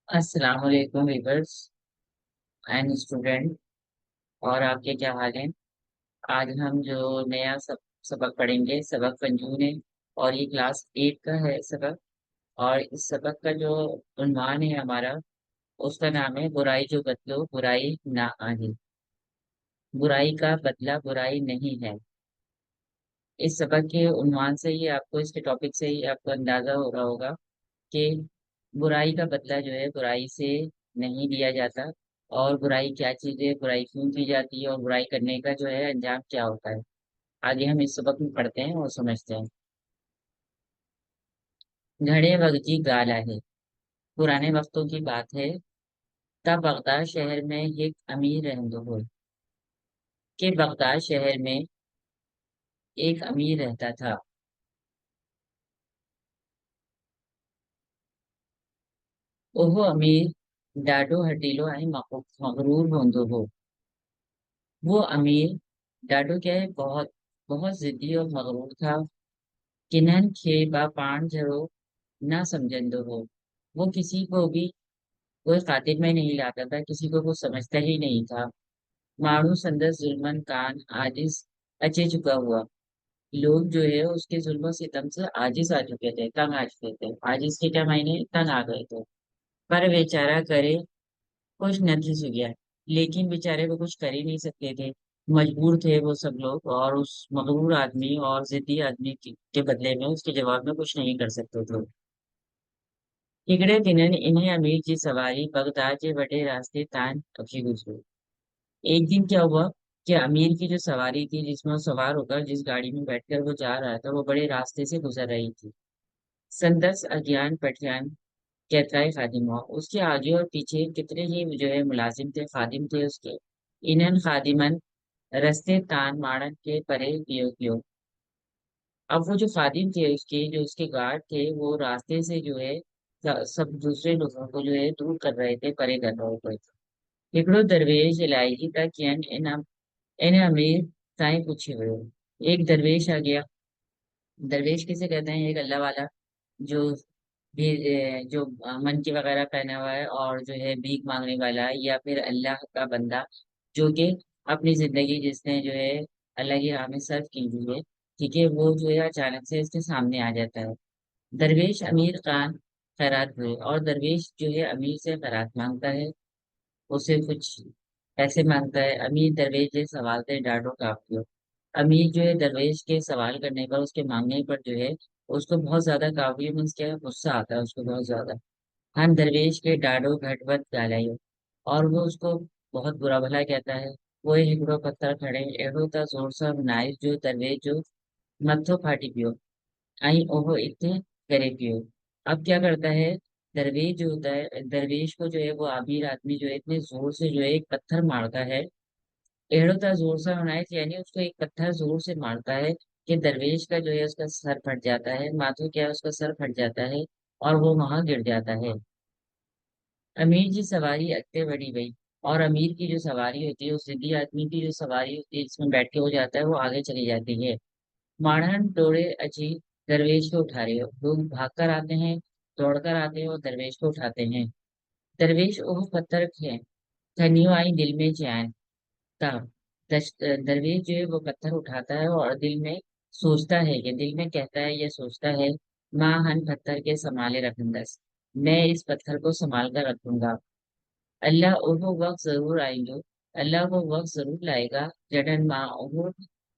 السلام علیکم viewers and student, اور آپ کے کیا حال ہیں؟ آج ہم جو نیا سبق پڑھیں گے، سبق پنجون ہے، اور یہ کلاس 8 کا ہے سبق۔ اور اس سبق کا جو عنوان ہے ہمارا، اس کا نام ہے برائی جو بدلو برائی نہ آنی۔ برائی کا بدلہ برائی نہیں ہے۔ اس سبق کے عنوان سے ہی آپ کو، اس کے ٹاپک سے ہی آپ کو اندازہ ہو رہا ہوگا کہ برائی کا بدلہ جو ہے برائی سے نہیں لیا جاتا، اور برائی کیا چیز ہے، برائی کیوں کی جاتی ہے، اور برائی کرنے کا جو ہے انجام کیا ہوتا ہے۔ آگے ہم اس سبق میں پڑھتے ہیں اور سمجھتے ہیں۔ گھڑے وقتی گالا ہے، پرانے وقتوں کی بات ہے۔ تب بغداد شہر میں ایک امیر رہندہ ہو، کہ بغداد شہر میں ایک امیر رہتا تھا۔ وہ امیر ڈاڈو ہٹیلو مغرور ہوندو ہو۔ وہ امیر ڈاڈو کیا ہے، بہت بہت ضدی اور مغرور تھا۔ کنہن کھے با پان جھڑو نہ سمجھندو ہو۔ وہ کسی کو بھی کوئی خاطر میں نہیں لاتا تھا، کسی کو وہ سمجھتا ہی نہیں تھا۔ ماڑو سندس ظلمن کان عاجز اچے چکا ہوا۔ لوگ جو ہے اس کے ظلم و ستم سے عاجز آ چکے تھے، تنگ آ چکے تھے۔ عاجز کے کیا معنی؟ تنگ آ گئے تھے۔ پر بیچارہ کرے کچھ نہ تھی سو گیا، لیکن بیچارے وہ کچھ کر ہی نہیں سکتے تھے۔ مجبور تھے وہ سب لوگ، اور اس مغرور آدمی اور ضدی آدمی کے بدلے میں، اس کے جواب میں کچھ نہیں کر سکتے تھے۔ ٹکڑے دنن انہیں امیر کی سواری بغداد کے بڑے راستے تان اچھی گزری۔ ایک دن کیا ہوا کہ امیر کی جو سواری تھی، جس میں وہ سوار ہو کر، جس گاڑی میں بیٹھ کر وہ جا رہا تھا، وہ بڑے راستے سے گزر رہی تھی۔ سندس اگیان پٹیان کیترائی خادم ہوا، اس کے آگے اور پیچھے کتنے ہی جو ہے ملازم تھے، خادم تھے اس کے۔ انہن خادمن رستے تان مارن کے پرے کیو کیو۔ اب وہ جو خادم تھے اس کے، جو اس کے گارڈ تھے، وہ راستے سے جو ہے سب دوسرے لوگوں کو جو ہے دور کر رہے تھے، پرے کر رہے تھے۔ ہکڑو درویش الہی کا کین ان امیر تائیں پوچھے ہوئے۔ ایک درویش آ گیا۔ درویش کسے کہتے ہیں؟ ایک اللہ والا، جو بھی جو منکی وغیرہ پہنا ہوا ہے، اور جو ہے بھیک مانگنے والا ہے، یا پھر اللہ کا بندہ، جو کہ اپنی زندگی جس نے جو ہے اللہ کی راہ میں صرف کی ہوئی ہے، ٹھیک ہے، وہ جو ہے اچانک سے اس کے سامنے آ جاتا ہے۔ درویش امیر خان خیرات ہوئے، اور درویش جو ہے امیر سے خیرات مانگتا ہے، اسے کچھ پیسے مانگتا ہے۔ امیر درویش سے سوال سے ڈاڈو کافی ہو۔ امیر جو ہے درویش کے سوال کرنے پر، اس کے مانگنے پر جو ہے اس کو بہت زیادہ کافی مینس کیا ہے، غصہ آتا ہے اس کو بہت زیادہ۔ ہم درویش کے ڈاڈو گھٹ بت گالائی، اور وہ اس کو بہت برا بھلا کہتا ہے۔ وہ ہکڑو پتھر کھڑے ایڑو تا زور سا نائس جو درویش جو متھو پھاٹی پیو آئی اوہو اتنے کرے پیو۔ اب کیا کرتا ہے درویش جو ہوتا ہے، درویش کو جو ہے وہ امیر آدمی جو ہے اتنے زور سے جو ہے ایک پتھر مارتا ہے۔ ایڑو تا زور سا نائس یعنی اس کو ایک پتھر زور سے مارتا ہے کہ درویش کا جو ہے اس کا سر پھٹ جاتا ہے، ماتھو کیا ہے، اس کا سر پھٹ جاتا ہے، اور وہ وہاں گر جاتا ہے۔ امیر کی سواری اگتے بڑھی گئی، اور امیر کی جو سواری ہوتی ہے، اس ضدی آدمی کی جو سواری ہوتی ہے جس میں بیٹھ کے ہو جاتا ہے، وہ آگے چلی جاتی ہے۔ ماڑن ٹوڑے اچھی درویش کو اٹھا رہے ہو، لوگ بھاگ کر آتے ہیں، دوڑ کر آتے ہیں اور درویش کو اٹھاتے ہیں۔ درویش وہ پتھر ہے، تھنیو آئی دل میں چین کا درویش جو ہے وہ پتھر اٹھاتا ہے، اور دل میں سوچتا ہے، کہ دل میں کہتا ہے یا سوچتا ہے، ماں ہن پتھر کے سنبھالے رکھوں گا، میں اس پتھر کو سنبھال کر رکھوں گا۔ اللہ وہ وقت ضرور آئیں گے، اللہ وہ وقت ضرور لائے گا، جڈن ماں وہ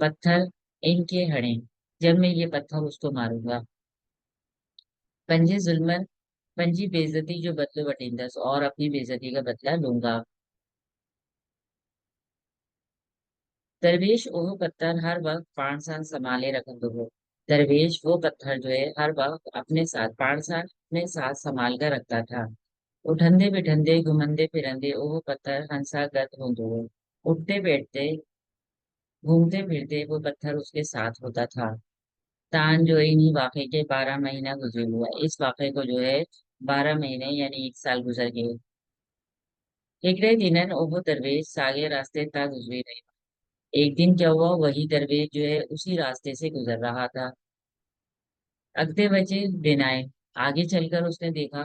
پتھر ان کے ہڑیں، جب میں یہ پتھر اس کو ماروں گا۔ پنجے ظلمن پنجی بےزتی جو بدلو بٹیندس، اور اپنی بےزتی کا بدلہ لوں گا۔ درویش وہ پتھر ہر وقت پانسان سنبھالے رکھندو ہو۔ درویش وہ پتھر جو ہے ہر وقت اپنے ساتھ پانسان اپنے ساتھ سنبھال کر رکھتا تھا۔ اٹھندے بٹھندے گھومندے پھرندے وہ پتھر ہنسا گت ہوندو ہو۔ اٹھتے بیٹھتے گھومتے پھرتے وہ پتھر اس کے ساتھ ہوتا تھا۔ تان جو ہے انہی واقعے کے 12 مہینہ گزرے ہوا ہے، اس واقعے کو جو ہے 12 مہینے یعنی 1 سال گزر گئے۔ ایکڑے دنن وہ درویش ساگے راستے تا گزری رہے۔ ایک دن کیا ہوا، وہی درویش جو ہے اسی راستے سے گزر رہا تھا۔ اگتے بچے دن آئے، آگے چل کر اس نے دیکھا،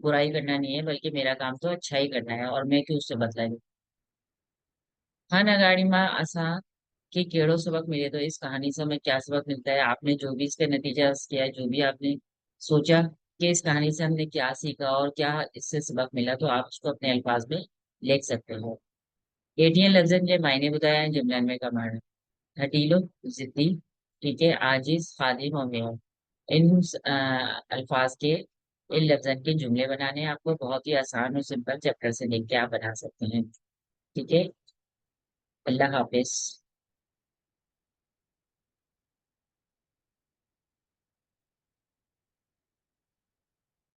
برائی کرنا نہیں ہے، بلکہ میرا کام تو اچھا ہی کرنا ہے، اور میں کیوں اس سے بدلا لوں۔ ہاں نگاڑی ماں آسا کہ کیڑوں سبق ملے، تو اس کہانی سے ہمیں کیا سبق ملتا ہے؟ آپ نے جو بھی اس کا نتیجہ کیا ہے، جو بھی آپ نے سوچا کہ اس کہانی سے ہم نے کیا سیکھا اور کیا اس سے سبق ملا، تو آپ اس کو اپنے الفاظ میں لکھ سکتے ہو۔ ایٹین لفظ جو معنی بتایا ہے جملہ میں کا معنی: ہٹیلو، ضدی، ٹھیک ہے، عاجز، خادم اور میو۔ ان الفاظ کے، ان لفظوں کے جملے بنانے آپ کو بہت ہی آسان اور سمپل چیپٹر سے لکھ کے آپ بنا سکتے ہیں، ٹھیک ہے۔ اللہ حافظ۔